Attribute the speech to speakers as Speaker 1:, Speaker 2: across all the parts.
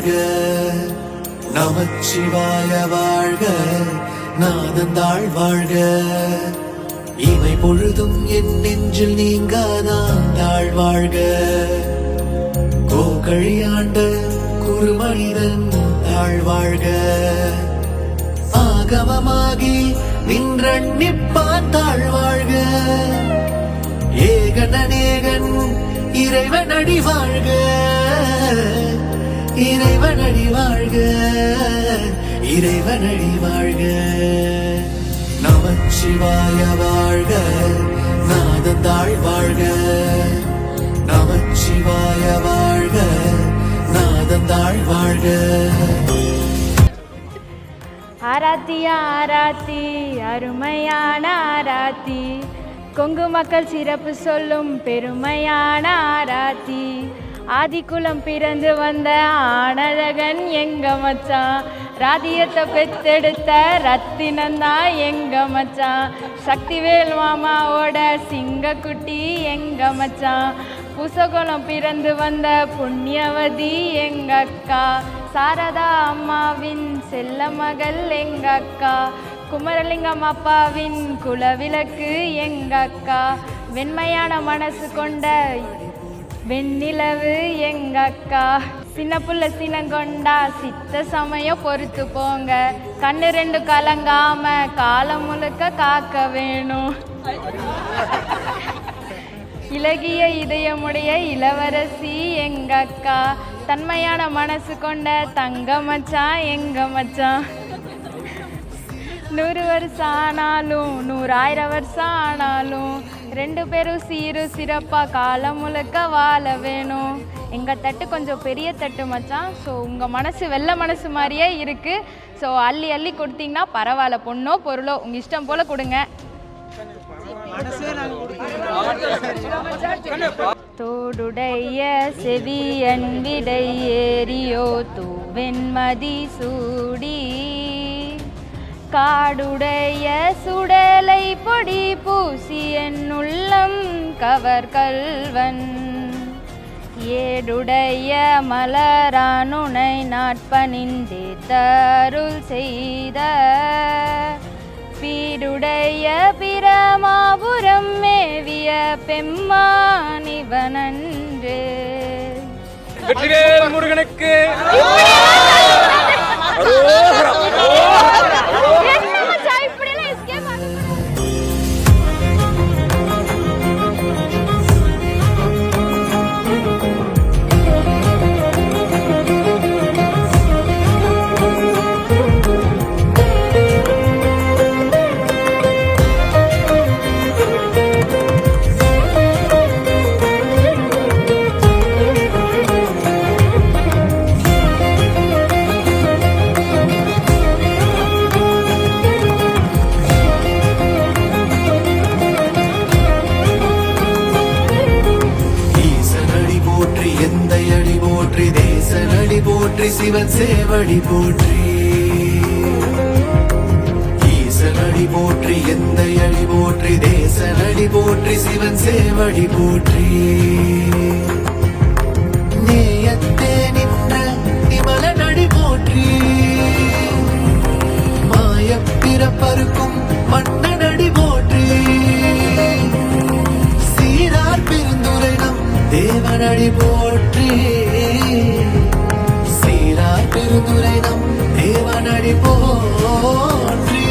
Speaker 1: வாழ்க, நமச்சிவாய வாழ்க, நாதந்தாள் வாழ்க. இமை பொழுதும் என் நெஞ்சில் நீங்காதான் தாழ் வாழ்க. கோகழியாண்ட குருமனிதன் தாழ் வாழ்க. ஆகமமாகி நின்றன்னிப்பான் தாழ் வாழ்க. ஏகன் அநேகன் இறைவனடி வாழ்க, இறைவனடி வாழ்க, இறைவனடி வாழ்க. நமச்சிவாய வாழ்க, நாதந்தாள் வாழ்க. நமச்சிவாய வாழ்க, நாதந்தாள் வாழ்க.
Speaker 2: ஆராத்தியா ஆராத்தி, அருமையான ஆராத்தி, கொங்கு மக்கள் சிறப்பு சொல்லும் பெருமையான ஆராத்தி. ஆதிக்குளம் பிறந்து வந்த ஆனழகன் எங்க மச்சான், ராதியத்தை பெத்தெடுத்த ரத்தினந்தான் எங்க மச்சான். சக்திவேல் மாமாவோட சிங்கக்குட்டி எங்க மச்சான். புசகுளம் பிறந்து வந்த புண்ணியவதி எங்க அக்கா. சாரதா அம்மாவின் செல்ல மகள் எங்க அக்கா. குமரலிங்கம் அப்பாவின் குலவிளக்கு எங்க அக்கா. வெண்மையான மனசு கொண்ட வெண்ணிலவு எங்க அக்கா. சின்ன புள்ள சினங்கொண்டா சித்த சமயம் பொறுத்து போங்க. கண்ணு ரெண்டு கலங்காம காலம் முழுக்க காக்க வேணும். இலகிய இதயமுடைய இளவரசி எங்க அக்கா. தன்மையான மனசு கொண்ட தங்க மச்சான் எங்க மச்சான். 100 வருஷம் ஆனாலும் 100,000 வருஷம் ஆனாலும் 2 பேரும் சீரு சிறப்பா காலம் முழுக்க வாழ வேணும். எங்கள் தட்டு கொஞ்சம் பெரிய தட்டு மச்சான். ஸோ உங்கள் மனசு வெள்ளை மனசு மாதிரியே இருக்குது. ஸோ அள்ளி அள்ளி கொடுத்தீங்கன்னா பரவாயில்ல, பொண்ணோ பொருளோ உங்கள் இஷ்டம் போல் கொடுங்க. தோடுடைய செவியன் விடை ஏறியோ தூவெண்மதி சூடி, காடுடைய சுடலை பொடி பூசி என் உள்ளம் கவர் கல்வன். ஏடுடைய மலரானுனை நாட்பணிந்தே தருள் செய்த, பீடுடைய பிரமாபுரம் மேவிய பெம்மானிவனன்று.
Speaker 3: வெற்றிவேல் முருகனுக்கு
Speaker 1: போற்றி, சிவன் சேவடி போற்றி. ஈசனடி போற்றி, எந்த அடி போற்றி, தேசனடி போற்றி, சிவன் சேவடி போற்றி. நேயத்தே நின்ற நிமலனடி போற்றி, மாயப்பிறப்பருக்கும் மன்னனடி போற்றி. சீரார் பெருந்துரைனம் தேவனடி போற்றி, பெருந்துரைனம் தேவனடி போற்றி.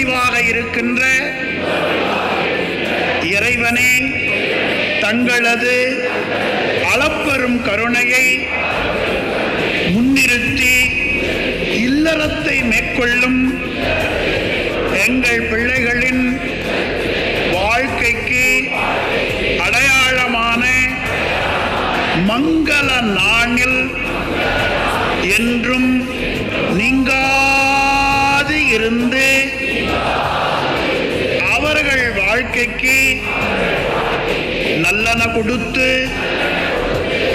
Speaker 3: வடிவாக இருக்கின்ற இறைவனே, தங்களது அளப்பெரும் கருணையை முன்னிறுத்தி இல்லறத்தை மேற்கொள்ளும் எங்கள் பிள்ளைகளின் வாழ்க்கைக்கு அடையாளமான மங்கள நாளில் என்றும் நீங்காது இருந்து அவர்கள் வாழ்க்கைக்கு நல்லன கொடுத்து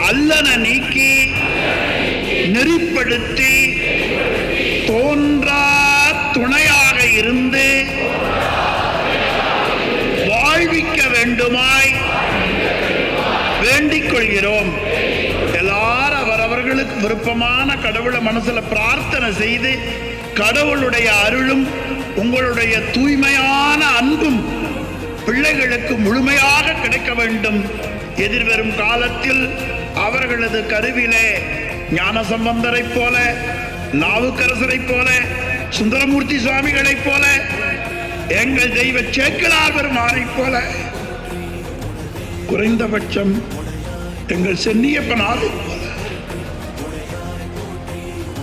Speaker 3: அல்லன நீக்கி நெறிப்படுத்தி தோன்றா துணையாக இருந்து வாழ்விக்க வேண்டுமாய் வேண்டிக் கொள்கிறோம். எல்லாரும் அவரவர்களுக்கு விருப்பமான கடவுளை மனசுல பிரார்த்தனை செய்து கடவுளுடைய அருளும் உங்களுடைய தூய்மையான அன்பும் பிள்ளைகளுக்கு முழுமையாக கிடைக்க வேண்டும். எதிர்வரும் காலத்தில் அவர்களது கருவிலே ஞானசம்பந்தரை போல, நாவுக்கரசரை போல, சுந்தரமூர்த்தி சுவாமிகளை போல, எங்கள் தெய்வ சேக்கிழார் பெருமானை போல, குறைந்தபட்சம் எங்கள் சென்னியப்பனாரை போல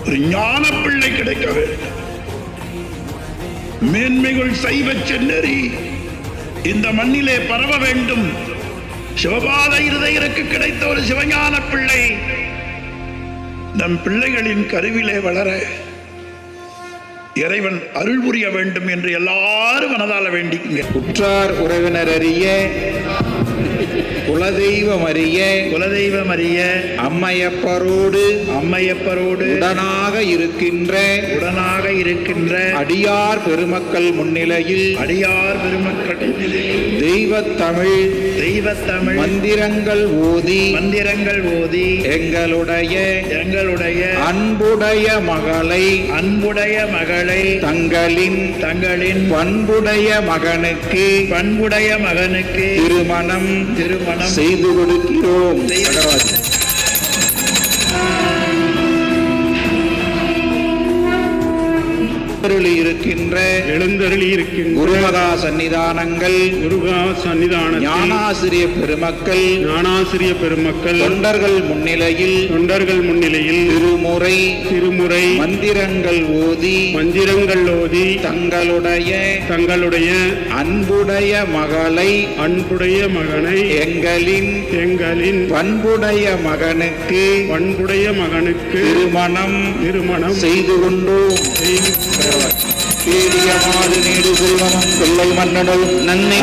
Speaker 3: ஒரு ஞான பிள்ளை கிடைக்க வேண்டும். மேன்மைகள் சைவ சென்னறி இந்த மண்ணிலே பரவ வேண்டும். சிவபாத இருதயருக்கு கிடைத்த ஒரு சிவஞான பிள்ளை நம் பிள்ளைகளின் கருவிலே வளர இறைவன் அருள் புரிய வேண்டும் என்று எல்லாரும் மனதால வேண்டிக்குங்க.
Speaker 4: உற்றார் உறவினர் அறிய, குலதெய்வம் அறிய அம்மையப்பரோடு உடனாக இருக்கின்ற அடியார் பெருமக்கள் முன்னிலையில் தெய்வத்தமிழ் மந்திரங்கள் ஓதி எங்களுடைய அன்புடைய மகளை தங்களின் பண்புடைய மகனுக்கு திருமணம் செய்து கொடுக்கிறோம். எழுந்தருளி இருக்கின்ற குருமகா சன்னிதானங்கள் ஞானாசிரிய பெருமக்கள் தொண்டர்கள் முன்னிலையில் திருமுறை மந்திரங்கள் ஓதி தங்களுடைய அன்புடைய மகனை எங்களின் பண்புடைய மகனுக்கு திருமணம் செய்து கொண்டோம். தேடியமாறு நீடு செல்வமும் பிள்ளை மன்னனும் நன்மை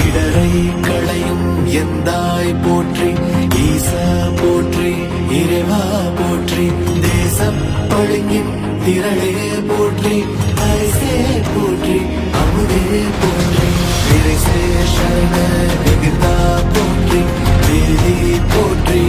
Speaker 1: இடரை களையும் எந்தாய் போற்றி, ஈசா போற்றி, இறைவா போற்றி, தேசப் பழுங்கின் திரளே போற்றி, அரிசே போற்றி, அமுதே போற்றி, விரைசே சரண விகிதா போற்றி, வேதி போற்றி,